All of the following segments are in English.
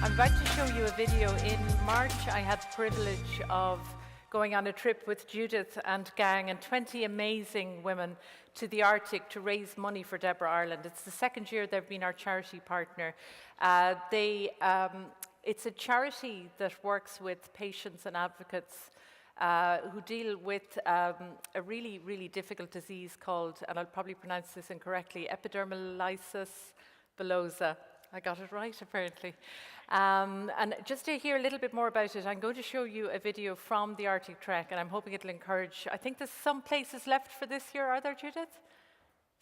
I'm about to show you a video. In March, I had the privilege of going on a trip with Judith and gang and 20 amazing women to the Arctic to raise money for Debra Ireland. It's the second year they've been our charity partner. It's a charity that works with patients and advocates who deal with a really, really difficult disease called, and I'll probably pronounce this incorrectly, epidermolysis bullosa. I got it right, apparently. And just to hear a little bit more about it, I'm going to show you a video from the Arctic Trek, and I'm hoping it'll encourage. I think there's some places left for this year, are there, Judith?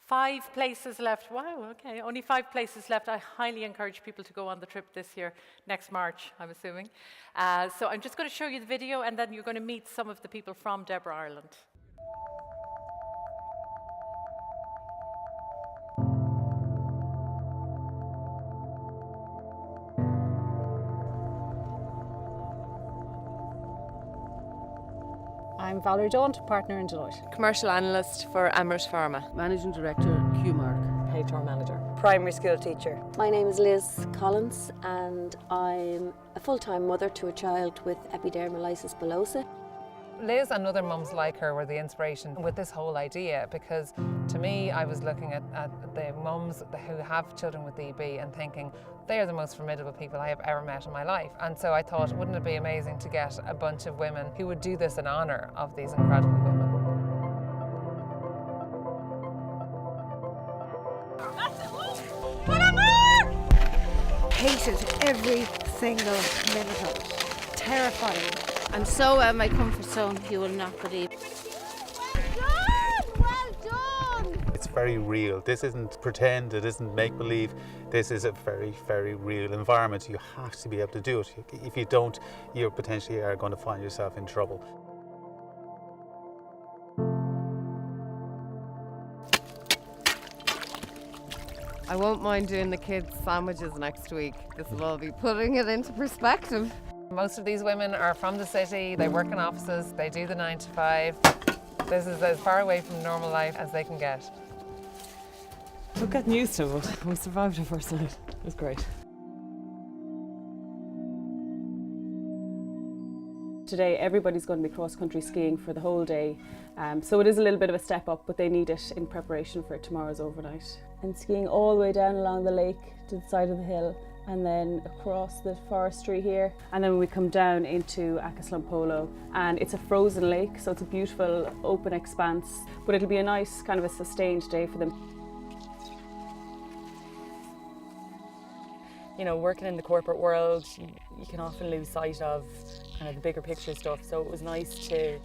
5 places left. Wow, okay, only 5 places left. I highly encourage people to go on the trip this year, next March, I'm assuming. So I'm just going to show you the video, and then you're going to meet some of the people from Debra Ireland. I'm Valerie Daunt, partner in Deloitte. Commercial analyst for Amrit Pharma. Managing Director, QMark. HR manager. Primary school teacher. My name is Liz Collins and I'm a full-time mother to a child with epidermolysis bullosa. Liz and other mums like her were the inspiration with this whole idea, because to me I was looking at the mums who have children with DB and thinking they are the most formidable people I have ever met in my life. And so I thought, wouldn't it be amazing to get a bunch of women who would do this in honour of these incredible women. Hated every single minute of it. Terrifying. I'm so out of my comfort zone, you will not believe. Well done! It's very real. This isn't pretend, it isn't make-believe. This is a very, very real environment. You have to be able to do it. If you don't, you potentially are going to find yourself in trouble. I won't mind doing the kids' sandwiches next week. This will all be putting it into perspective. Most of these women are from the city, they work in offices, they do the 9 to 5. This is as far away from normal life as they can get. We're getting used to it. We survived the first night. It was great. Today everybody's going to be cross-country skiing for the whole day, so it is a little bit of a step up, but they need it in preparation for tomorrow's overnight. And skiing all the way down along the lake to the side of the hill, and then across the forestry here, and then we come down into Akaslampolo, and it's a frozen lake, so it's a beautiful open expanse, but it'll be a nice kind of a sustained day for them. You know, working in the corporate world, you can often lose sight of kind of the bigger picture stuff, so it was nice to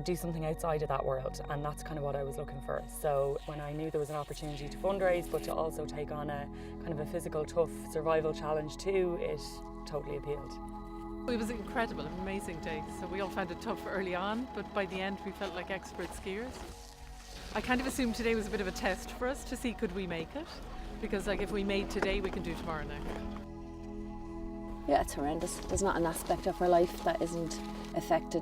do something outside of that world, and that's kind of what I was looking for. So when I knew there was an opportunity to fundraise, but to also take on a kind of a physical, tough survival challenge too, it totally appealed. It was incredible, an amazing day. So we all found it tough early on, but by the end we felt like expert skiers. I kind of assumed today was a bit of a test for us to see could we make it, because like if we made today, we can do tomorrow now. Yeah, it's horrendous. There's not an aspect of her life that isn't affected.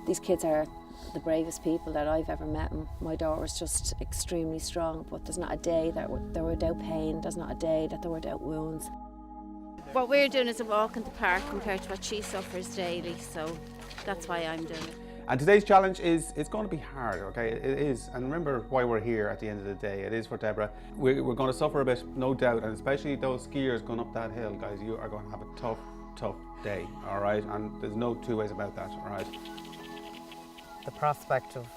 These kids are the bravest people that I've ever met, and my daughter's just extremely strong, but there's not a day that they're without pain, there's not a day that they're without wounds. What we're doing is a walk in the park compared to what she suffers daily, so that's why I'm doing it. And today's challenge it's going to be hard, okay? It is, and remember why we're here at the end of the day. It is for Debra. We're going to suffer a bit, no doubt, and especially those skiers going up that hill, guys, you are going to have a tough day, all right? And there's no two ways about that, all right? The prospect of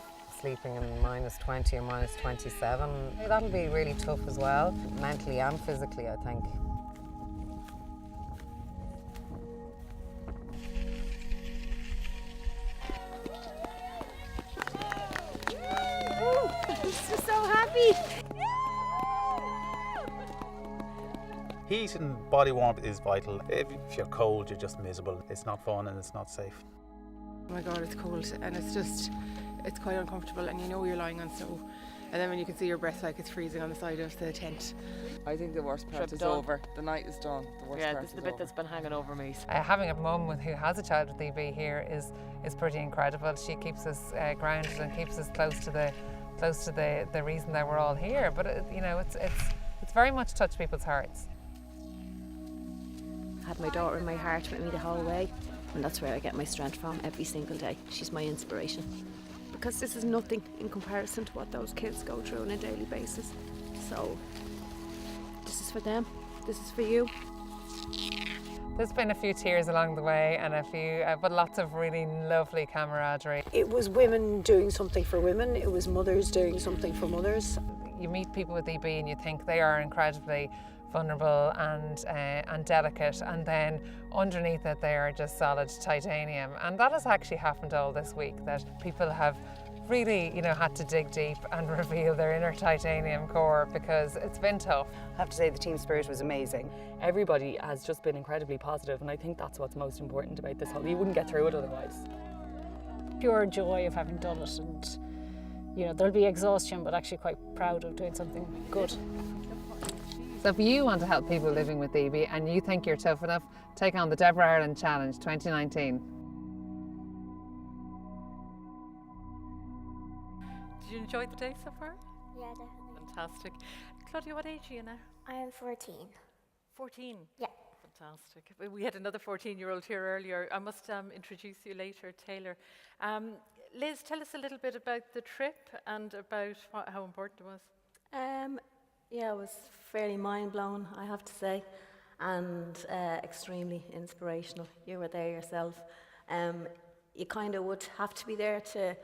sleeping in -20 or -27, that'll be really tough as well, mentally and physically, I think. I'm just so happy. Heat and body warmth is vital. If you're cold, you're just miserable. It's not fun and it's not safe. Oh my God, it's cold and it's quite uncomfortable, and you know you're lying on snow, and then when you can see your breath like it's freezing on the side of the tent. I think the worst part is over. The night is done. The worst part this is the is bit over. that's been hanging over me. Having a mum who has a child with DB here is pretty incredible. She keeps us grounded and keeps us close to the reason that we're all here. But you know, it's very much touched people's hearts. had my daughter in my heart with me the whole way, and that's where I get my strength from every single day. She's my inspiration. Because this is nothing in comparison to what those kids go through on a daily basis. So this is for them, this is for you. There's been a few tears along the way and but lots of really lovely camaraderie. It was women doing something for women, it was mothers doing something for mothers. You meet people with EB and you think they are incredibly vulnerable and delicate, and then underneath it they are just solid titanium. And that has actually happened all this week, that people have really, had to dig deep and reveal their inner titanium core, because it's been tough. I have to say the team spirit was amazing. Everybody has just been incredibly positive, and I think that's what's most important about this whole. You wouldn't get through it otherwise. Pure joy of having done it, and there'll be exhaustion, but actually quite proud of doing something good. So if you want to help people living with EB and you think you're tough enough, take on the Debra Ireland Challenge 2019. Did you enjoy the day so far? Yeah, definitely. Fantastic. Claudia, what age are you now? I am 14. 14? Yeah. Fantastic. We had another 14-year-old here earlier. I must introduce you later, Taylor. Liz, tell us a little bit about the trip and about how important it was. Yeah, it was fairly mind-blown, I have to say, and extremely inspirational. You were there yourself. You kind of would have to be there to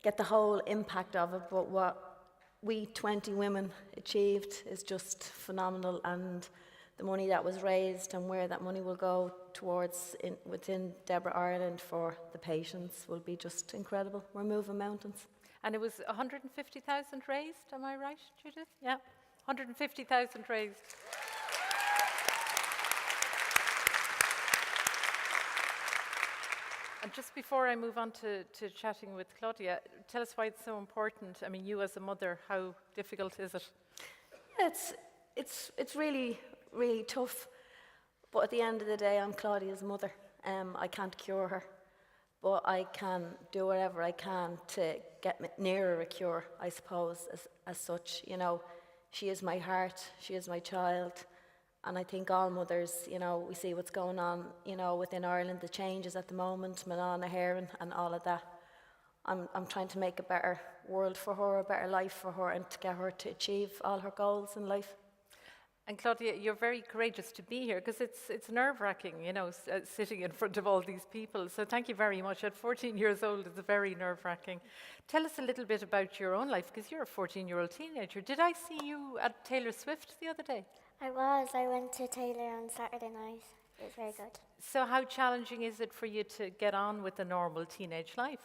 get the whole impact of it, but what we 20 women achieved is just phenomenal, and the money that was raised and where that money will go towards within Debra Ireland for the patients will be just incredible. We're moving mountains. And it was 150,000 raised, am I right, Judith? Yeah, 150,000 raised. And just before I move on to chatting with Claudia, tell us why it's so important. I mean, you as a mother, how difficult is it? Yeah, it's really, really tough. But at the end of the day, I'm Claudia's mother. I can't cure her, but I can do whatever I can to get nearer a cure, I suppose, as such. She is my heart, she is my child. And I think all mothers, we see what's going on, within Ireland, the changes at the moment, Manana Heron and all of that. I'm trying to make a better world for her, a better life for her, and to get her to achieve all her goals in life. And Claudia, you're very courageous to be here, because it's nerve-wracking, sitting in front of all these people. So thank you very much. At 14 years old, it's very nerve-wracking. Tell us a little bit about your own life, because you're a 14-year-old teenager. Did I see you at Taylor Swift the other day? I was. I went to Taylor on Saturday night. It was very good. So how challenging is it for you to get on with a normal teenage life?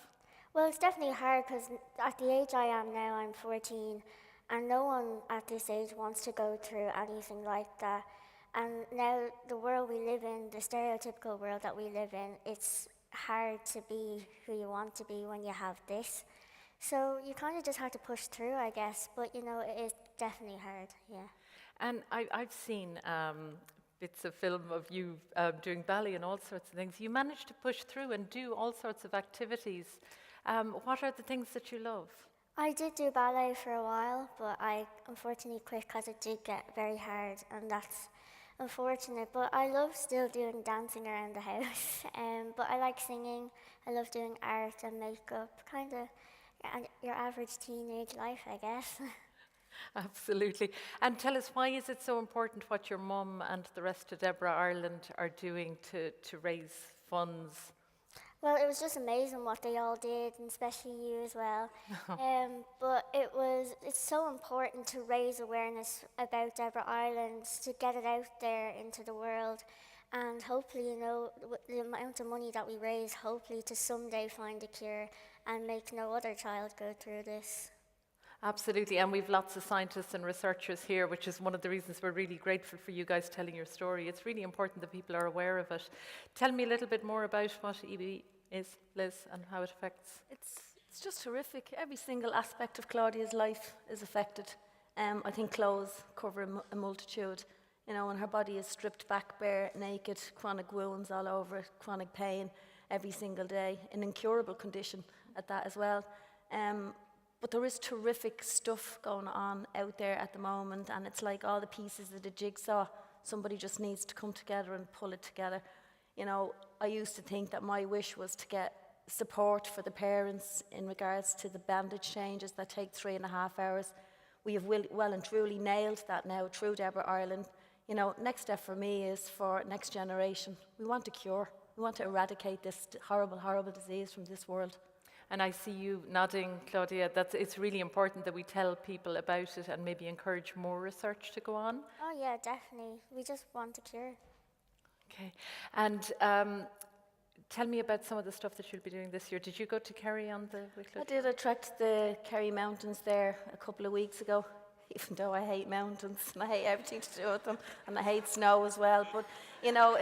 Well, it's definitely hard, because at the age I am now, I'm 14, and no one at this age wants to go through anything like that. And now the world we live in, the stereotypical world that we live in, it's hard to be who you want to be when you have this. So you kind of just have to push through, I guess. But, it is definitely hard, yeah. And I've seen bits of film of you doing ballet and all sorts of things. You managed to push through and do all sorts of activities. What are the things that you love? I did do ballet for a while, but I unfortunately quit because it did get very hard, and that's unfortunate. But I love still doing dancing around the house. But I like singing. I love doing art and makeup, kind of your average teenage life, I guess. Absolutely. And tell us, why is it so important what your mum and the rest of Debra Ireland are doing to raise funds? Well, it was just amazing what they all did, and especially you as well. But it's so important to raise awareness about Debra Ireland, to get it out there into the world, and hopefully, the amount of money that we raise, hopefully to someday find a cure and make no other child go through this. Absolutely, and we've lots of scientists and researchers here, which is one of the reasons we're really grateful for you guys telling your story. It's really important that people are aware of it. Tell me a little bit more about what EB is, Liz, and how it affects. It's just horrific. Every single aspect of Claudia's life is affected. I think clothes cover a multitude. When her body is stripped back bare, naked, chronic wounds all over it, chronic pain every single day, an incurable condition at that as well. But there is terrific stuff going on out there at the moment, and it's like all the pieces of the jigsaw somebody just needs to come together and pull it together. You know, I used to think that my wish was to get support for the parents in regards to the bandage changes that take 3.5 hours. We have well and truly nailed that now through Debra Ireland. You know, next step for me is for next generation. We want a cure. We want to eradicate this horrible, horrible disease from this world. And I see you nodding, Claudia, that it's really important that we tell people about it and maybe encourage more research to go on. Oh yeah, definitely. We just want a cure. Okay. And tell me about some of the stuff that you'll be doing this year. Did you go to Kerry on the Wicklow? I did. I trekked the Kerry Mountains there a couple of weeks ago, even though I hate mountains and I hate everything to do with them, and I hate snow as well. But, you know,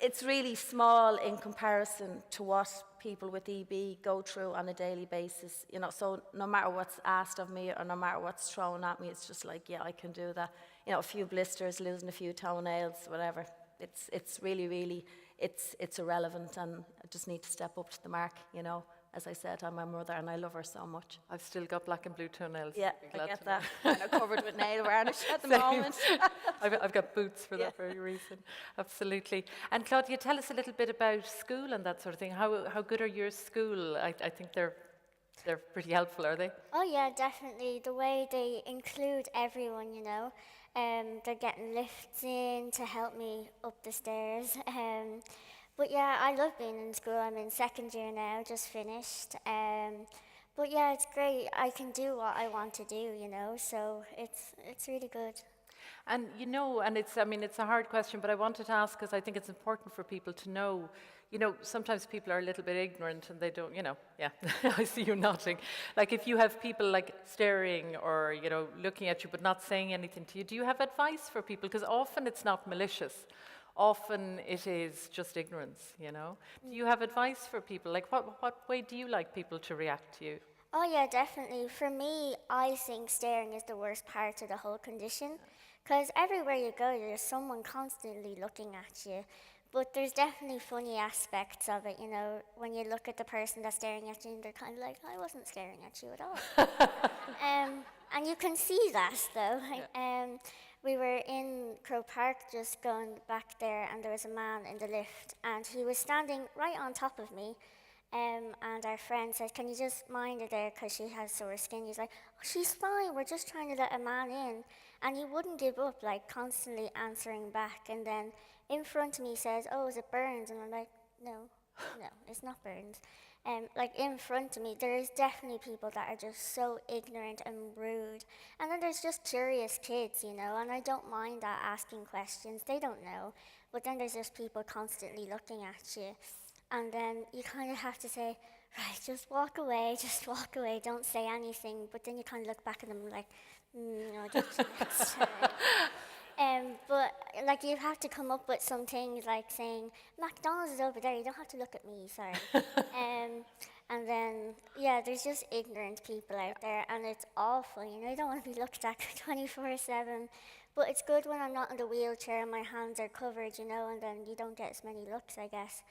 it's really small in comparison to what people with EB go through on a daily basis. You know, so no matter what's asked of me or no matter what's thrown at me, it's just like, yeah, I can do that. You know, a few blisters, losing a few toenails, whatever. It's really, really, it's irrelevant, and I just need to step up to the mark, you know. As I said, I'm my mother and I love her so much. I've still got black and blue toenails. Yeah, I get that. And I'm covered with nail varnish at the moment. I've got boots for that very reason. Absolutely. And Claudia, tell us a little bit about school and that sort of thing. How good are your school? I think they're pretty helpful, are they? Oh yeah, definitely. The way they include everyone, you know. They're getting lifts in to help me up the stairs. But yeah, I love being in school. I'm in second year now, just finished. But yeah, it's great. I can do what I want to do, you know, so it's really good. And you know, and it's a hard question, but I wanted to ask because I think it's important for people to know. You know, sometimes people are a little bit ignorant and they don't, you know, yeah, I see you nodding. Like if you have people like staring or, you know, looking at you but not saying anything to you, do you have advice for people? Because often it's not malicious. Often it is just ignorance, you know. Do you have advice for people? Like what way do you like people to react to you? Oh yeah, definitely. For me, I think staring is the worst part of the whole condition. Because everywhere you go, there's someone constantly looking at you. But there's definitely funny aspects of it, you know, when you look at the person that's staring at you and they're kind of like, I wasn't staring at you at all. And you can see that, though. Yeah. We were in Crow Park just going back there, and there was a man in the lift, and he was standing right on top of me. And our friend said, can you just mind her there because she has sore skin? He's like, oh, she's fine, we're just trying to let a man in. And he wouldn't give up, like constantly answering back. And then in front of me he says, oh, is it burns? And I'm like, no, it's not burns. Like in front of me, there is definitely people that are just so ignorant and rude. And then there's just curious kids, you know, and I don't mind that, asking questions. They don't know. But then there's just people constantly looking at you. And then you kind of have to say, right, just walk away, don't say anything. But then you kind of look back at them like, no, just next time. But like you have to come up with some things like saying, McDonald's is over there, you don't have to look at me, sorry. And then, yeah, there's just ignorant people out there, and it's awful, you know, you don't want to be looked at 24/7. But it's good when I'm not in the wheelchair and my hands are covered, you know, and then you don't get as many looks, I guess.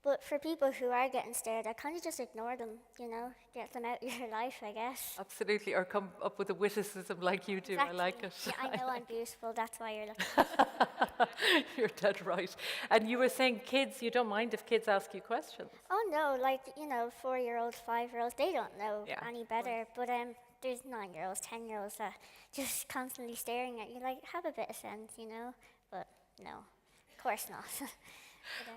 But for people who are getting stared at, kind of just ignore them, you know, get them out of your life, I guess. Absolutely, or come up with a witticism like you do. Exactly. I like it. Yeah, I know I'm beautiful, that's why you're looking. You're dead right. And you were saying kids, you don't mind if kids ask you questions? Oh no, like, you know, 4-year-olds, 5-year-olds, they don't know any better. But there's 9-year-olds, 10-year-olds that just constantly staring at you, like, have a bit of sense, you know? But no, of course not.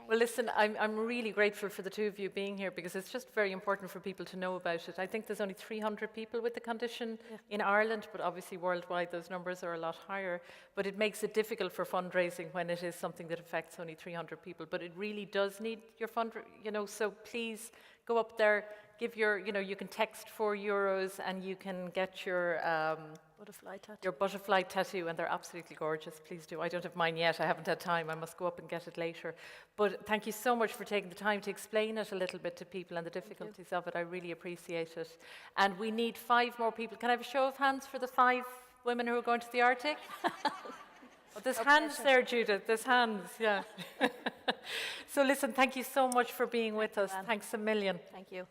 Well, listen, I'm really grateful for the two of you being here because it's just very important for people to know about it. I think there's only 300 people with the condition in Ireland, but obviously worldwide those numbers are a lot higher. But it makes it difficult for fundraising when it is something that affects only 300 people. But it really does need your you know, so please go up there, give your, you know, you can text €4 and you can get your butterfly tattoo, and they're absolutely gorgeous. Please do. I don't have mine yet. I haven't had time. I must go up and get it later. But thank you so much for taking the time to explain it a little bit to people and the difficulties of it. I really appreciate it. And we need 5 more people. Can I have a show of hands for the 5 women who are going to the Arctic? Oh, there's hands there, Judith. There's hands, yeah. So listen, thank you so much for being with us. Thanks a million. Thank you.